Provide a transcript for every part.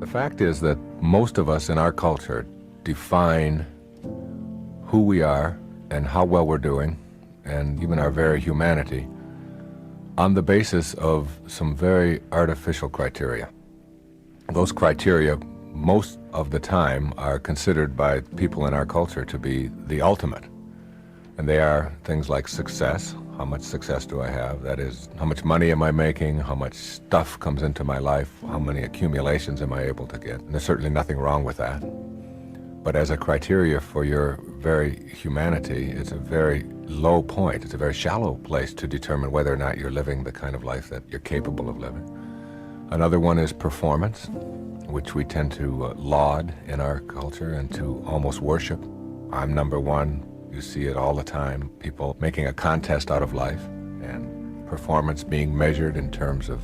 The fact is that most of us in our culture define who we are and how well we're doing, and even our very humanity, on the basis of some very artificial criteria. Those criteria, most of the time, are considered by people in our culture to be the ultimate. And they are things like success. How much success do I have? That is, how much money am I making? How much stuff comes into my life? How many accumulations am I able to get? And there's certainly nothing wrong with that. But as a criteria for your very humanity, it's a very low point. It's a very shallow place to determine whether or not you're living the kind of life that you're capable of living. Another one is performance, which we tend to laud in our culture and to almost worship. I'm number one. You see it all the time, people making a contest out of life, and performance being measured in terms of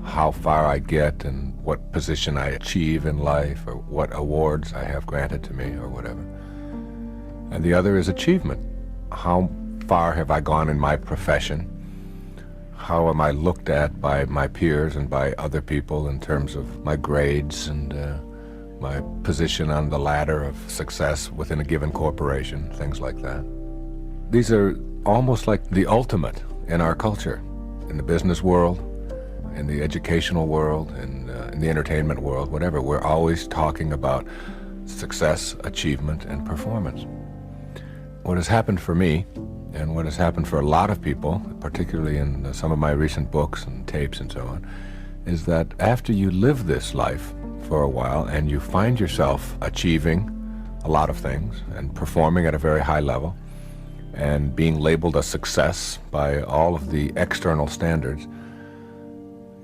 how far I get and what position I achieve in life, or what awards I have granted to me, or whatever. And the other is achievement. How far have I gone in my profession? How am I looked at by my peers and by other people in terms of my grades and my position on the ladder of success within a given corporation, things like that. These are almost like the ultimate in our culture, in the business world, in the educational world, in the entertainment world, whatever. We're always talking about success, achievement, and performance. What has happened for me, and what has happened for a lot of people, particularly in some of my recent books and tapes and so on, is that after you live this life for a while and you find yourself achieving a lot of things and performing at a very high level and being labeled a success by all of the external standards,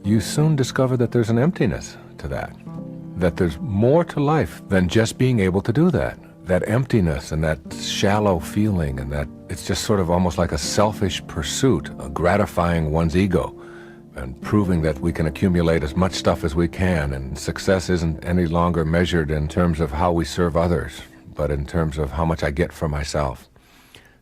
you soon discover that there's an emptiness to that there's more to life than just being able to do that. That emptiness and that shallow feeling, and that it's just sort of almost like a selfish pursuit, gratifying one's ego and proving that we can accumulate as much stuff as we can, and success isn't any longer measured in terms of how we serve others, but in terms of how much I get for myself.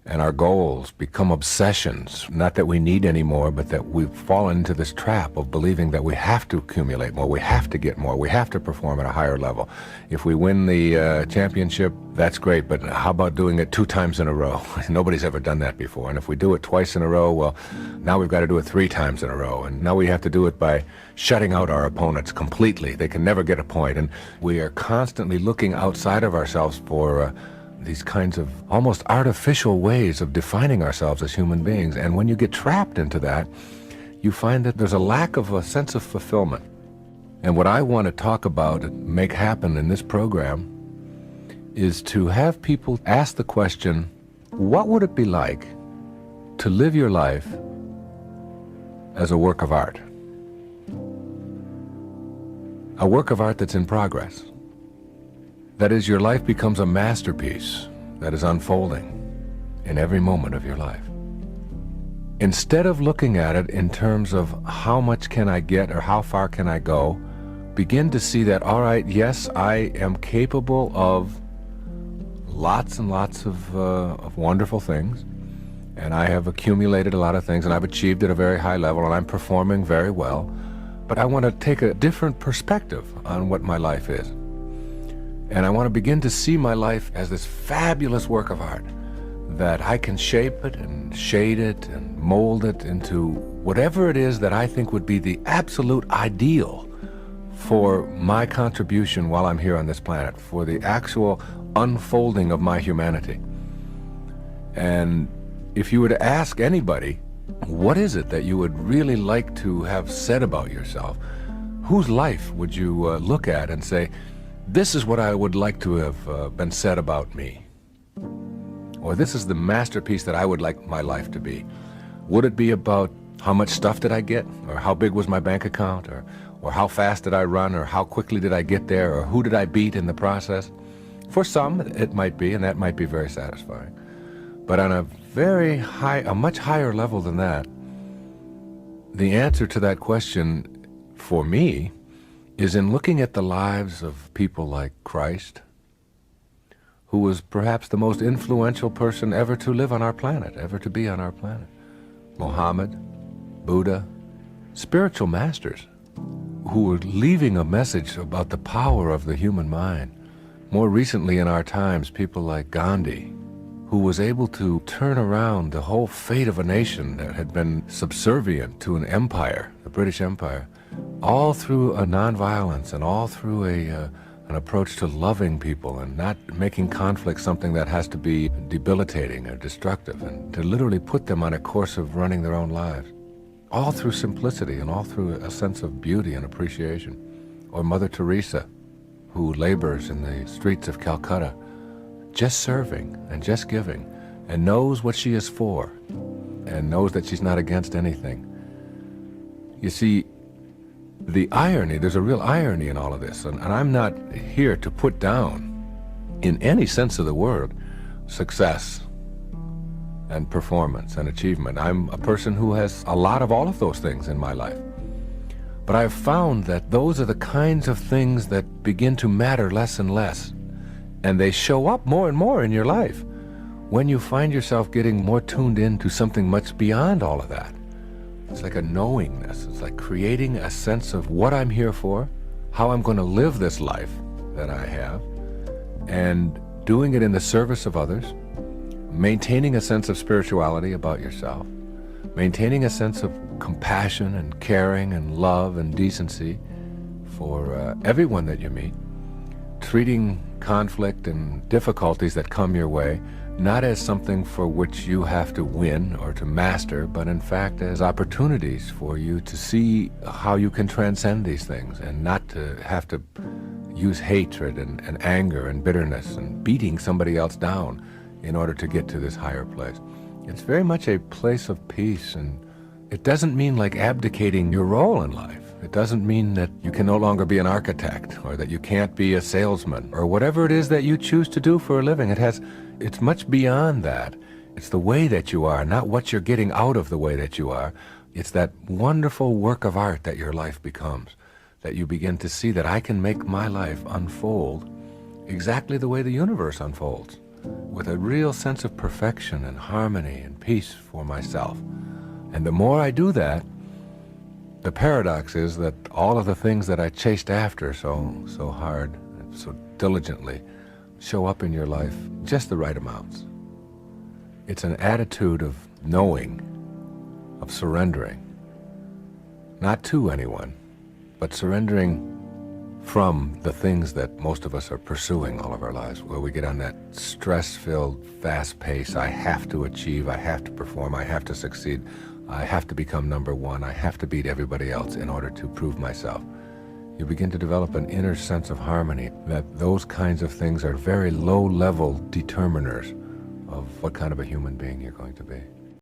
And our goals become obsessions, not that we need anymore, but that we've fallen into this trap of believing that we have to accumulate more, we have to get more, we have to perform at a higher level. If we win the championship, that's great, but how about doing it 2 times in a row? Nobody's ever done that before. And if we do it twice in a row, well, now we've got to do it 3 times in a row. And now we have to do it by shutting out our opponents completely. They can never get a point. And we are constantly looking outside of ourselves for these kinds of almost artificial ways of defining ourselves as human beings. And when you get trapped into that, you find that there's a lack of a sense of fulfillment. And what I want to talk about and make happen in this program is to have people ask the question, what would it be like to live your life as a work of art? A work of art that's in progress. That is, your life becomes a masterpiece that is unfolding in every moment of your life. Instead of looking at it in terms of how much can I get or how far can I go, begin to see that, all right, yes, I am capable of lots and lots of wonderful things, and I have accumulated a lot of things, and I've achieved at a very high level, and I'm performing very well, but I want to take a different perspective on what my life is. And I want to begin to see my life as this fabulous work of art, that I can shape it and shade it and mold it into whatever it is that I think would be the absolute ideal for my contribution while I'm here on this planet, for the actual unfolding of my humanity. And if you were to ask anybody, what is it that you would really like to have said about yourself, whose life would you look at and say, this is what I would like to have been said about me? Or this is the masterpiece that I would like my life to be. Would it be about how much stuff did I get? Or how big was my bank account? Or how fast did I run? Or how quickly did I get there? Or who did I beat in the process? For some, it might be, and that might be very satisfying. But on a very high, a much higher level than that, the answer to that question, for me, is in looking at the lives of people like Christ, who was perhaps the most influential person ever to live on our planet, ever to be on our planet. Muhammad, Buddha, spiritual masters who were leaving a message about the power of the human mind. More recently in our times, people like Gandhi, who was able to turn around the whole fate of a nation that had been subservient to an empire, the British Empire, all through a nonviolence and all through an approach to loving people and not making conflict something that has to be debilitating or destructive, and to literally put them on a course of running their own lives, all through simplicity and all through a sense of beauty and appreciation. Or Mother Teresa, who labors in the streets of Calcutta, just serving and just giving, and knows what she is for, and knows that she's not against anything. You see, the irony, there's a real irony in all of this, and I'm not here to put down, in any sense of the word, success and performance and achievement. I'm a person who has a lot of all of those things in my life. But I've found that those are the kinds of things that begin to matter less and less. And they show up more and more in your life when you find yourself getting more tuned into something much beyond all of that. It's like a knowingness. It's like creating a sense of what I'm here for, how I'm going to live this life that I have, and doing it in the service of others, maintaining a sense of spirituality about yourself, maintaining a sense of compassion and caring and love and decency for everyone that you meet, treating conflict and difficulties that come your way not as something for which you have to win or to master, but in fact as opportunities for you to see how you can transcend these things and not to have to use hatred and anger and bitterness and beating somebody else down in order to get to this higher place. It's very much a place of peace, and it doesn't mean like abdicating your role in life. It doesn't mean that you can no longer be an architect or that you can't be a salesman or whatever it is that you choose to do for a living. It's much beyond that. It's the way that you are, not what you're getting out of the way that you are. It's that wonderful work of art that your life becomes, that you begin to see that I can make my life unfold exactly the way the universe unfolds, with a real sense of perfection and harmony and peace for myself. And the more I do that, the paradox is that all of the things that I chased after so hard and so diligently show up in your life just the right amounts. It's an attitude of knowing, of surrendering, not to anyone, but surrendering from the things that most of us are pursuing all of our lives, where we get on that stress-filled, fast pace. I have to achieve, I have to perform, I have to succeed, I have to become number one, I have to beat everybody else in order to prove myself. You begin to develop an inner sense of harmony, that those kinds of things are very low-level determiners of what kind of a human being you're going to be.